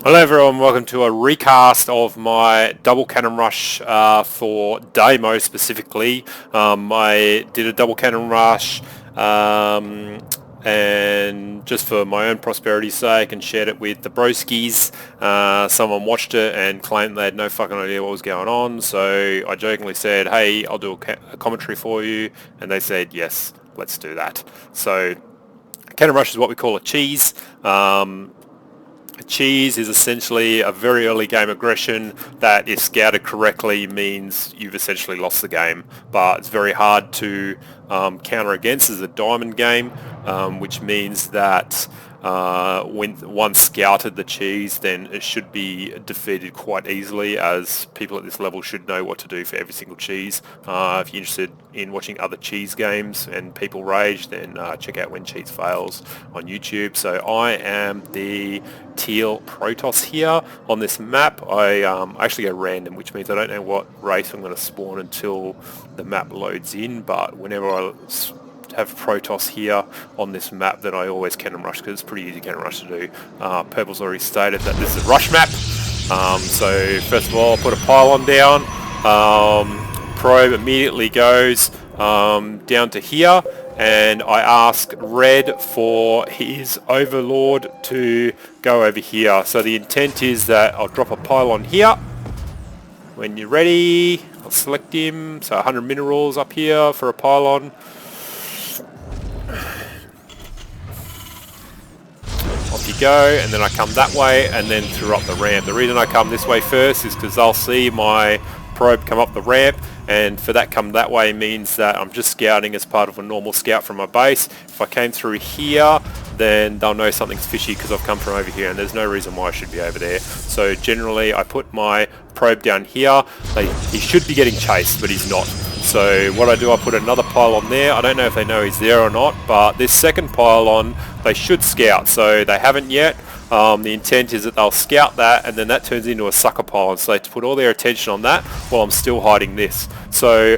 Hello everyone, welcome to a recast of my double cannon rush for Damo specifically. I did a double cannon rush and just for my own prosperity's sake and shared it with the broskies. Someone watched it and claimed they had no fucking idea what was going on, so I jokingly said, hey, I'll do a commentary for you, and they said yes, let's do that. So cannon rush is what we call a cheese. A cheese is essentially a very early game aggression that, if scouted correctly, means you've essentially lost the game. But it's very hard to counter against as a diamond game, which means that when once scouted the cheese, then it should be defeated quite easily, as people at this level should know what to do for every single cheese. If you're interested in watching other cheese games and people rage, then check out When Cheese Fails on YouTube. So I am the teal Protoss here on this map. I actually go random, which means I don't know what race I'm going to spawn until the map loads in, but whenever I have Protoss here on this map, then I always cannon rush because it's pretty easy cannon rush to do. Purple's already stated that this is a rush map. So first of all, I'll put a pylon down. Probe immediately goes down to here, and I ask Red for his overlord to go over here. So the intent is that I'll drop a pylon here. When you're ready, I'll select him. So 100 minerals up here for a pylon. Off you go, and then I come that way and then through up the ramp. The reason I come this way first is because I'll see my probe come up the ramp, and for that come that way means that I'm just scouting as part of a normal scout from my base. If I came through here, then they'll know something's fishy because I've come from over here, and there's no reason why I should be over there. So generally I put my probe down here. He should be getting chased, but he's not. So what I do, I put another pylon there. I don't know if they know he's there or not, but this second pylon they should scout, so they haven't yet. The intent is that they'll scout that, and then that turns into a sucker pylon, so they have to put all their attention on that while I'm still hiding this. So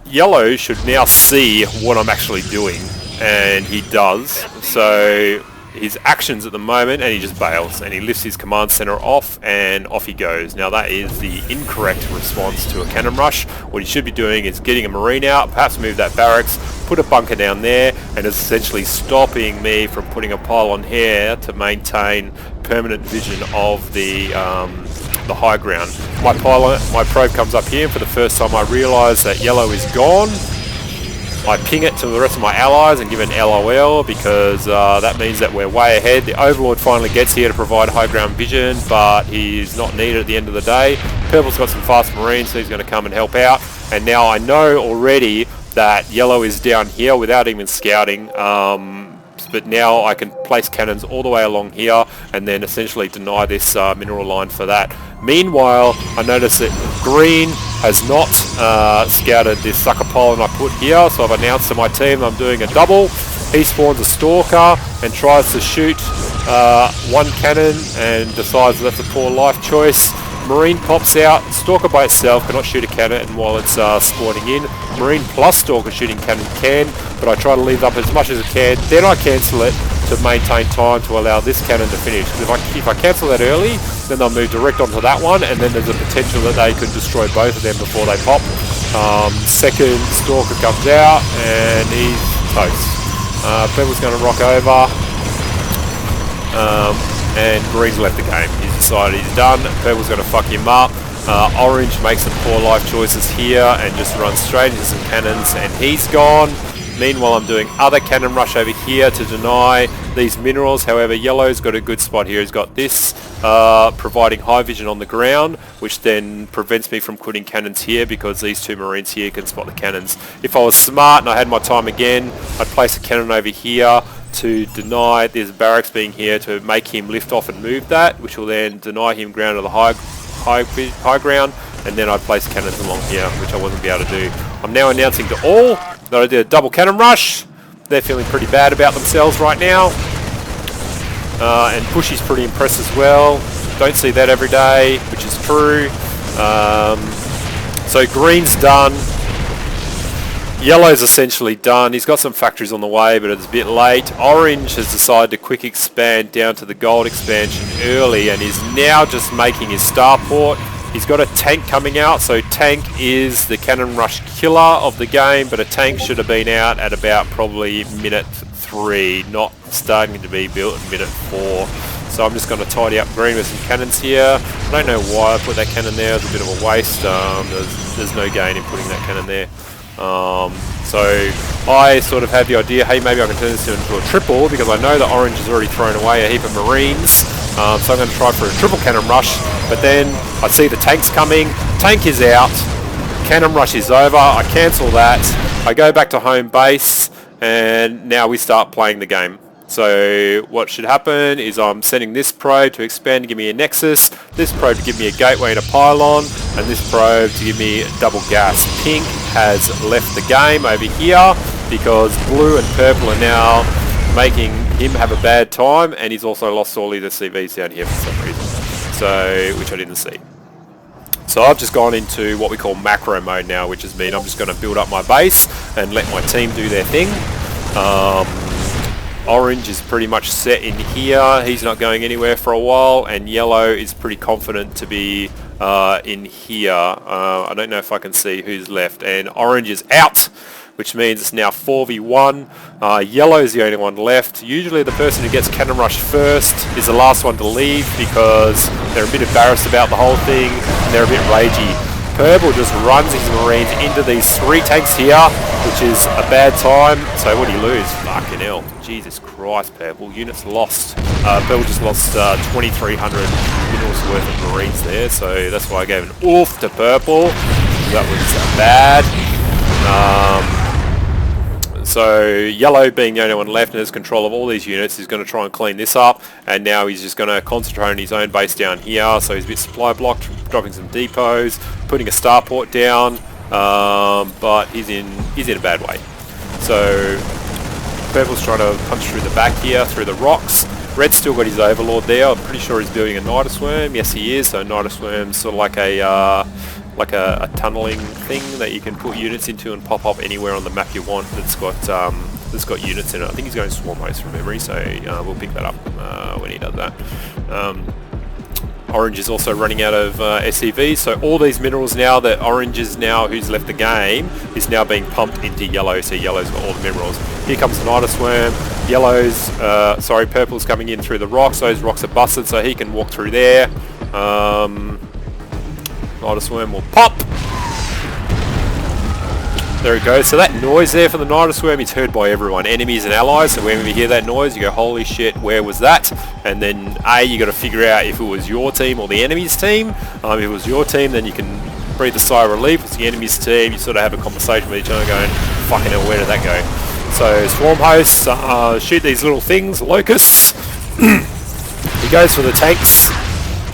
yellow should now see what I'm actually doing, and he does. So his actions at the moment, and he just bails, and he lifts his command center off, and off he goes. Now that is the incorrect response to a cannon rush. What he should be doing is getting a marine out, perhaps move that barracks, put a bunker down there, and it's essentially stopping me from putting a pylon here to maintain permanent vision of the high ground. My probe comes up here, and for the first time I realise that yellow is gone. I ping it to the rest of my allies and give it an LOL, because that means that we're way ahead. The Overlord finally gets here to provide high ground vision, but he's not needed at the end of the day. Purple's got some fast marines, so he's going to come and help out. And now I know already that yellow is down here without even scouting. But now I can place cannons all the way along here and then essentially deny this mineral line for that. Meanwhile, I notice that green has not scouted this sucker pylon I put here, so I've announced to my team I'm doing a double. He spawns a stalker and tries to shoot one cannon and decides that's a poor life choice. Marine pops out. Stalker by itself cannot shoot a cannon while it's spawning in. Marine plus Stalker shooting cannon can, but I try to leave up as much as I can. Then I cancel it to maintain time to allow this cannon to finish. Because if I cancel that early, then they'll move direct onto that one, and then there's a potential that they could destroy both of them before they pop. Second Stalker comes out, and he's toast. Purple's going to rock over. And Green's left the game. He's decided he's done. Purple's going to fuck him up. Orange makes some poor life choices here and just runs straight into some cannons, and he's gone. Meanwhile, I'm doing other cannon rush over here to deny these minerals. However, yellow's got a good spot here. He's got this providing high vision on the ground, which then prevents me from putting cannons here because these two marines here can spot the cannons. If I was smart and I had my time again, I'd place a cannon over here to deny this barracks being here, to make him lift off and move that, which will then deny him ground to the high ground, and then I'd place cannons along here, which I wasn't be able to do. I'm now announcing to all that I did a double cannon rush. They're feeling pretty bad about themselves right now. And Pushy's pretty impressed as well. Don't see that every day, which is true. So green's done. Yellow's essentially done. He's got some factories on the way, but it's a bit late. Orange has decided to quick expand down to the gold expansion early and is now just making his starport. He's got a tank coming out, so tank is the cannon rush killer of the game, but a tank should have been out at about probably minute 3, not starting to be built in minute 4. So I'm just going to tidy up green with some cannons here. I don't know why I put that cannon there. It's a bit of a waste. There's no gain in putting that cannon there. So I sort of had the idea, hey, maybe I can turn this into a triple because I know that orange has already thrown away a heap of marines. So I'm going to try for a triple cannon rush, but then I see the tanks coming. Tank is out. Cannon rush is over. I cancel that. I go back to home base, and now we start playing the game. So what should happen is I'm sending this probe to expand to give me a nexus, this probe to give me a gateway and a pylon, and this probe to give me double gas. Pink has left the game over here because blue and purple are now making him have a bad time, and he's also lost all his CVs down here for some reason, so which I didn't see. So I've just gone into what we call macro mode now, which has mean I'm just going to build up my base and let my team do their thing. Orange is pretty much set in here. He's not going anywhere for a while, and yellow is pretty confident to be in here. I don't know if I can see who's left, and orange is out, which means it's now 4v1. Yellow is the only one left. Usually the person who gets cannon rush first is the last one to leave because they're a bit embarrassed about the whole thing and they're a bit ragey. Purple just runs his marines into these 3 tanks here, which is a bad time. So what do you lose? Fucking hell. Jesus Christ, Purple. Units lost. Purple just lost 2,300 minerals worth of marines there, so that's why I gave an oof to Purple. That was bad. So Yellow, being the only one left and has control of all these units, is going to try and clean this up, and now he's just going to concentrate on his own base down here. So he's a bit supply blocked, dropping some depots, putting a starport down, but he's in a bad way. So Purple's trying to punch through the back here, through the rocks. Red's still got his Overlord there. I'm pretty sure he's building a Nidus Worm. Yes, he is. So Nidus Worm's sort of like a tunneling thing that you can put units into and pop up anywhere on the map you want that's got units in it. I think he's going Swarm Host from memory, so we'll pick that up when he does that. Orange is also running out of SCVs, so all these minerals now that Orange is now, who's left the game, is now being pumped into Yellow, so Yellow's got all the minerals. Here comes the Nidus Worm. Purple's coming in through the rocks. Those rocks are busted, so he can walk through there. Nidus Worm will pop. There it goes. So that noise there for the Nidus Worm is heard by everyone, enemies and allies. So whenever you hear that noise, you go, holy shit, where was that? And then you got to figure out if it was your team or the enemy's team. If it was your team, then you can breathe a sigh of relief. If it's the enemy's team, you sort of have a conversation with each other going, fucking hell, where did that go? So Swarm Hosts shoot these little things, locusts. He goes for the tanks.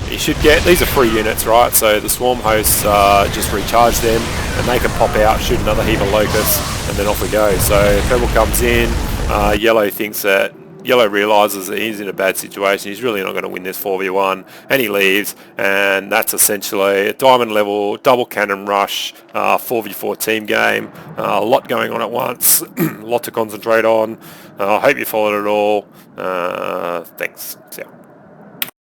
You should get, these are free units, right? So the Swarm Hosts just recharge them and they can pop out, shoot another heap of locusts, and then off we go. So Purple comes in, Yellow realises that he's in a bad situation, he's really not going to win this 4v1, and he leaves, and that's essentially a diamond level, double cannon rush, 4v4 team game, a lot going on at once, a lot to concentrate on. I hope you followed it all. Thanks. See ya.